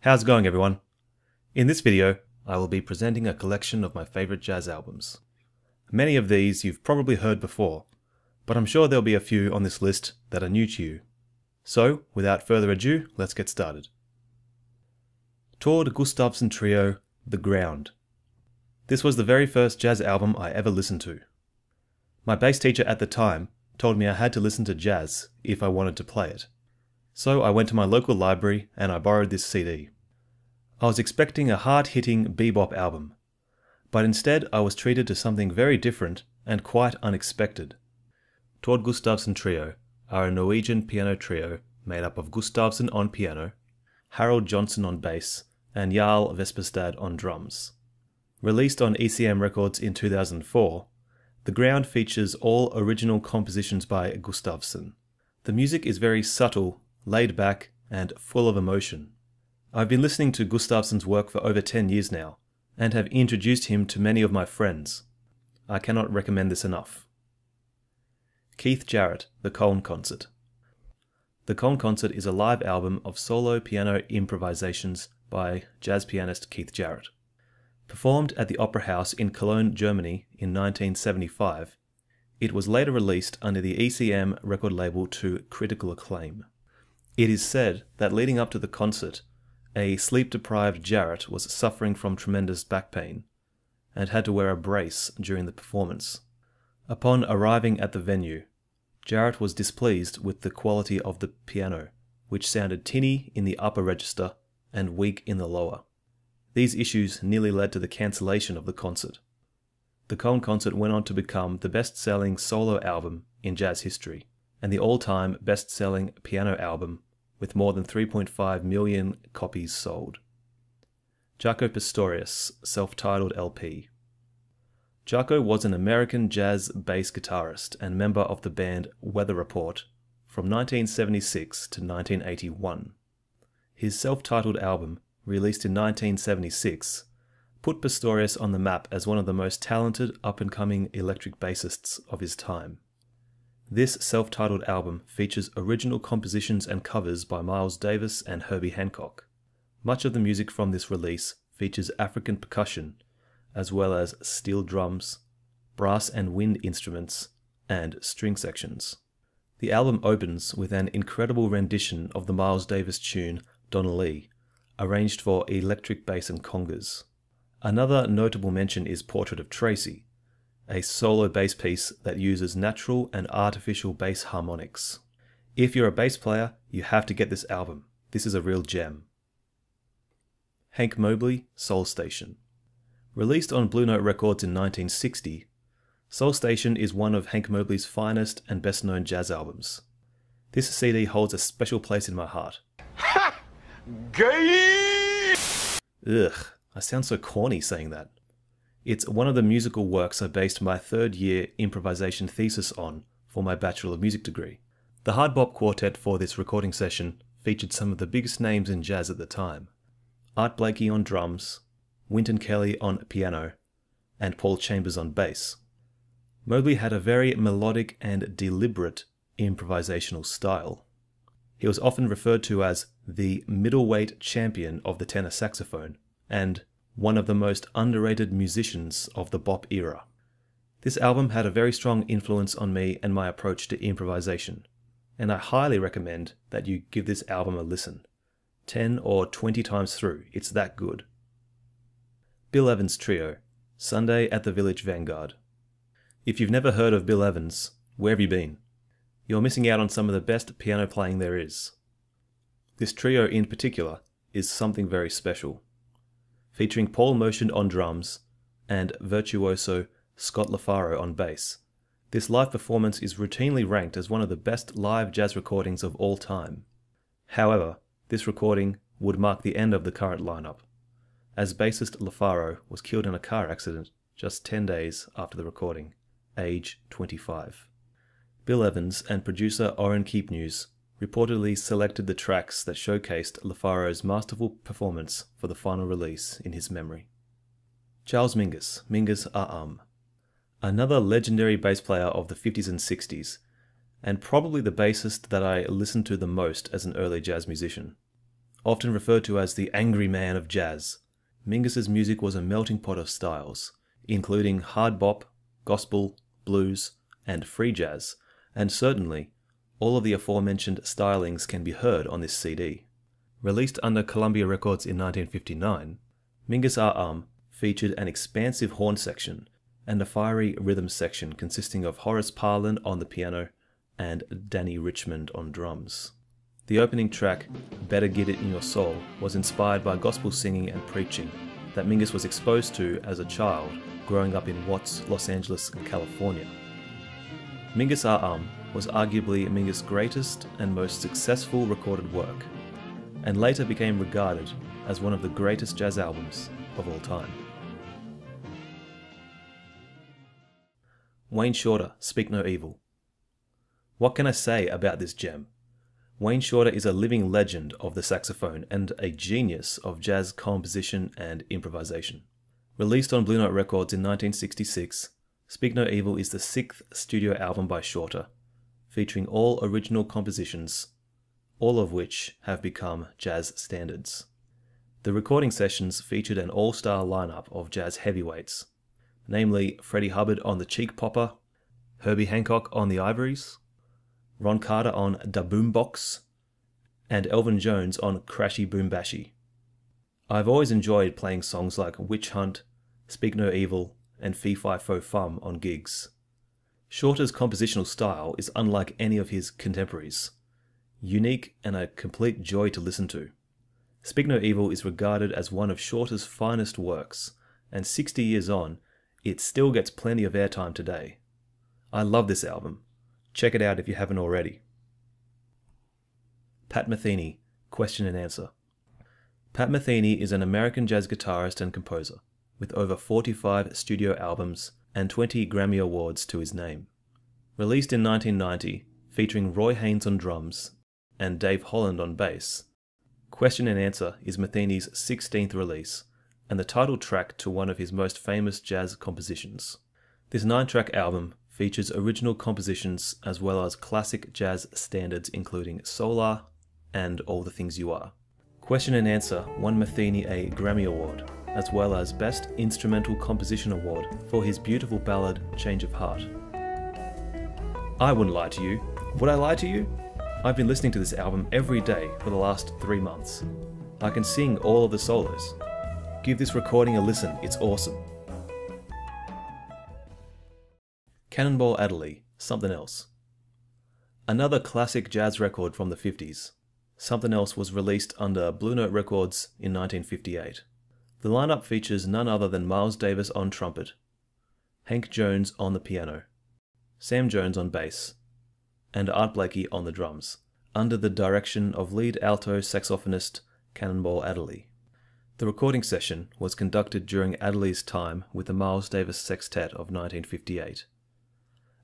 How's it going, everyone? In this video, I will be presenting a collection of my favorite jazz albums. Many of these you've probably heard before, but I'm sure there'll be a few on this list that are new to you. So, without further ado, let's get started. Tord Gustavsen Trio, The Ground. This was the very first jazz album I ever listened to. My bass teacher at the time told me I had to listen to jazz if I wanted to play it. So I went to my local library and I borrowed this CD. I was expecting a hard-hitting bebop album, but instead I was treated to something very different and quite unexpected. Tord Gustavsen Trio are a Norwegian piano trio made up of Gustavsen on piano, Harald Johnson on bass, and Jarl Vespestad on drums. Released on ECM Records in 2004, The Ground features all original compositions by Gustavsen. The music is very subtle, laid back, and full of emotion. I've been listening to Gustavsen's work for over 10 years now, and have introduced him to many of my friends. I cannot recommend this enough. Keith Jarrett, The Koln Concert. The Koln Concert is a live album of solo piano improvisations by jazz pianist Keith Jarrett. Performed at the Opera House in Cologne, Germany in 1975, it was later released under the ECM record label to critical acclaim. It is said that leading up to the concert, a sleep-deprived Jarrett was suffering from tremendous back pain and had to wear a brace during the performance. Upon arriving at the venue, Jarrett was displeased with the quality of the piano, which sounded tinny in the upper register and weak in the lower. These issues nearly led to the cancellation of the concert. The Koln Concert went on to become the best-selling solo album in jazz history, and the all-time best-selling piano album with more than 3.5 million copies sold. Jaco Pastorius, self-titled LP. Jaco was an American jazz bass guitarist and member of the band Weather Report from 1976 to 1981. His self-titled album, released in 1976, put Pastorius on the map as one of the most talented up-and-coming electric bassists of his time. This self-titled album features original compositions and covers by Miles Davis and Herbie Hancock. Much of the music from this release features African percussion, as well as steel drums, brass and wind instruments, and string sections. The album opens with an incredible rendition of the Miles Davis tune Adderly, arranged for electric bass and congas. Another notable mention is Portrait of Tracy, a solo bass piece that uses natural and artificial bass harmonics. If you're a bass player, you have to get this album. This is a real gem. Hank Mobley, Soul Station. Released on Blue Note Records in 1960, Soul Station is one of Hank Mobley's finest and best-known jazz albums. This CD holds a special place in my heart. Ha! Gay! Ugh, I sound so corny saying that. It's one of the musical works I based my third-year improvisation thesis on for my Bachelor of Music degree. The hard bop quartet for this recording session featured some of the biggest names in jazz at the time. Art Blakey on drums, Wynton Kelly on piano, and Paul Chambers on bass. Mobley had a very melodic and deliberate improvisational style. He was often referred to as the middleweight champion of the tenor saxophone, and one of the most underrated musicians of the bop era. This album had a very strong influence on me and my approach to improvisation, and I highly recommend that you give this album a listen. 10 or 20 times through, it's that good. Bill Evans Trio, Sunday at the Village Vanguard. If you've never heard of Bill Evans, where have you been? You're missing out on some of the best piano playing there is. This trio in particular is something very special. Featuring Paul Motion on drums and virtuoso Scott LaFaro on bass, this live performance is routinely ranked as one of the best live jazz recordings of all time. However, this recording would mark the end of the current lineup, as bassist LaFaro was killed in a car accident just 10 days after the recording, age 25. Bill Evans and producer Oren Keepnews reportedly selected the tracks that showcased LaFaro's masterful performance for the final release in his memory. Charles Mingus, Mingus Aam. Another legendary bass player of the 50s and 60s, and probably the bassist that I listened to the most as an early jazz musician. Often referred to as the angry man of jazz, Mingus's music was a melting pot of styles, including hard bop, gospel, blues, and free jazz, and certainly, all of the aforementioned stylings can be heard on this CD. Released under Columbia Records in 1959, Mingus R.Um. featured an expansive horn section and a fiery rhythm section consisting of Horace Parlan on the piano and Danny Richmond on drums. The opening track, Better Get It in Your Soul, was inspired by gospel singing and preaching that Mingus was exposed to as a child growing up in Watts, Los Angeles, California. Mingus R.Um. was arguably Mingus' greatest and most successful recorded work, and later became regarded as one of the greatest jazz albums of all time. Wayne Shorter, Speak No Evil. What can I say about this gem? Wayne Shorter is a living legend of the saxophone and a genius of jazz composition and improvisation. Released on Blue Note Records in 1966, Speak No Evil is the 6th studio album by Shorter, featuring all original compositions, all of which have become jazz standards. The recording sessions featured an all-star lineup of jazz heavyweights, namely Freddie Hubbard on the Cheek Popper, Herbie Hancock on the Ivories, Ron Carter on Da Boombox, and Elvin Jones on Crashy Boom Bashy. I've always enjoyed playing songs like Witch Hunt, Speak No Evil, and Fee Fi Fo Fum on gigs. Shorter's compositional style is unlike any of his contemporaries, unique and a complete joy to listen to. Speak No Evil is regarded as one of Shorter's finest works, and 60 years on, it still gets plenty of airtime today. I love this album. Check it out if you haven't already. Pat Metheny, Question and Answer. Pat Metheny is an American jazz guitarist and composer, with over 45 studio albums and 20 Grammy Awards to his name. Released in 1990, featuring Roy Haynes on drums and Dave Holland on bass, Question and Answer is Metheny's 16th release, and the title track to one of his most famous jazz compositions. This 9-track album features original compositions as well as classic jazz standards including Solar and All the Things You Are. Question and Answer won Metheny a Grammy Award, as well as Best Instrumental Composition Award for his beautiful ballad Change of Heart. I wouldn't lie to you. Would I lie to you? I've been listening to this album every day for the last 3 months. I can sing all of the solos. Give this recording a listen, it's awesome. Cannonball Adderly, Somethin Else. Another classic jazz record from the 50s. Somethin Else was released under Blue Note Records in 1958. The lineup features none other than Miles Davis on trumpet, Hank Jones on the piano, Sam Jones on bass, and Art Blakey on the drums, under the direction of lead alto saxophonist Cannonball Adderly. The recording session was conducted during Adderly's time with the Miles Davis Sextet of 1958,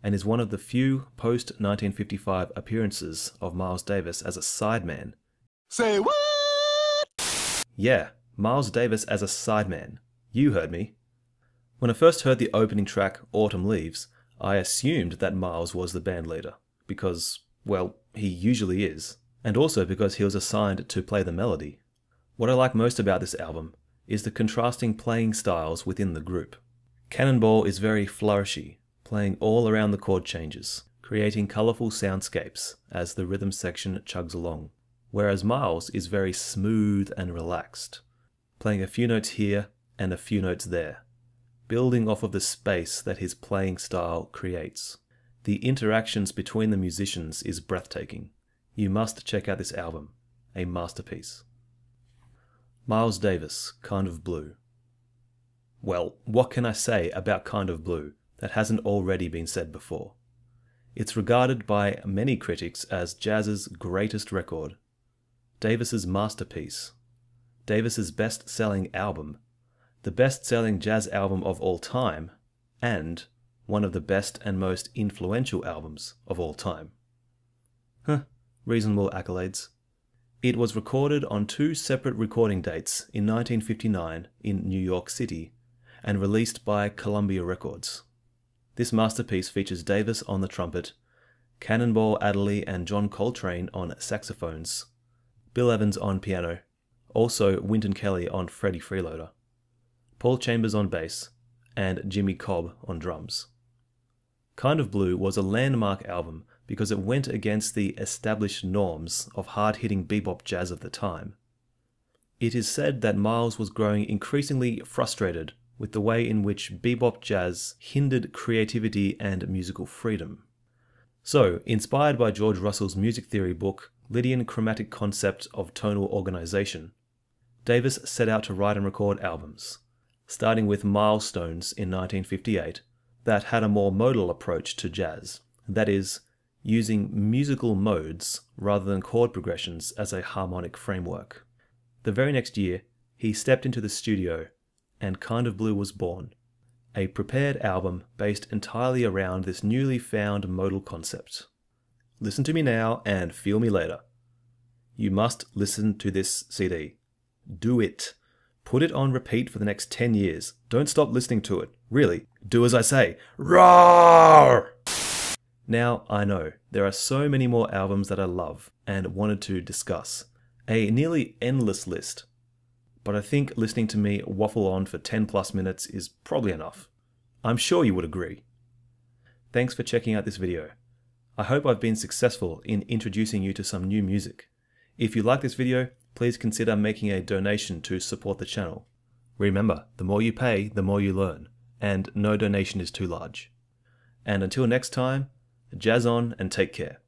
and is one of the few post-1955 appearances of Miles Davis as a sideman. Say what? Yeah, Miles Davis as a sideman. You heard me. When I first heard the opening track, Autumn Leaves, I assumed that Miles was the band leader, because, well, he usually is, and also because he was assigned to play the melody. What I like most about this album is the contrasting playing styles within the group. Cannonball is very flourishy, playing all around the chord changes, creating colourful soundscapes as the rhythm section chugs along, whereas Miles is very smooth and relaxed, playing a few notes here and a few notes there, building off of the space that his playing style creates. The interactions between the musicians is breathtaking. You must check out this album, a masterpiece. Miles Davis, Kind of Blue. Well, what can I say about Kind of Blue that hasn't already been said before? It's regarded by many critics as jazz's greatest record, Davis's masterpiece, Davis's best-selling album, the best-selling jazz album of all time, and one of the best and most influential albums of all time. Reasonable accolades. It was recorded on 2 separate recording dates in 1959 in New York City and released by Columbia Records. This masterpiece features Davis on the trumpet, Cannonball Adderly and John Coltrane on saxophones, Bill Evans on piano, also Wynton Kelly on Freddie Freeloader, Paul Chambers on bass, and Jimmy Cobb on drums. Kind of Blue was a landmark album because it went against the established norms of hard-hitting bebop jazz of the time. It is said that Miles was growing increasingly frustrated with the way in which bebop jazz hindered creativity and musical freedom. So, inspired by George Russell's music theory book, Lydian Chromatic Concept of Tonal Organization, Davis set out to write and record albums, starting with Milestones in 1958, that had a more modal approach to jazz, that is, using musical modes rather than chord progressions as a harmonic framework. The very next year, he stepped into the studio, and Kind of Blue was born, a prepared album based entirely around this newly found modal concept. Listen to me now and feel me later. You must listen to this CD. Do it. Put it on repeat for the next 10 years. Don't stop listening to it. Really, do as I say. Roar! Now, I know, there are so many more albums that I love and wanted to discuss. A nearly endless list. But I think listening to me waffle on for 10 plus minutes is probably enough. I'm sure you would agree. Thanks for checking out this video. I hope I've been successful in introducing you to some new music. If you like this video, please consider making a donation to support the channel. Remember, the more you pay, the more you learn, and no donation is too large. And until next time, jazz on and take care.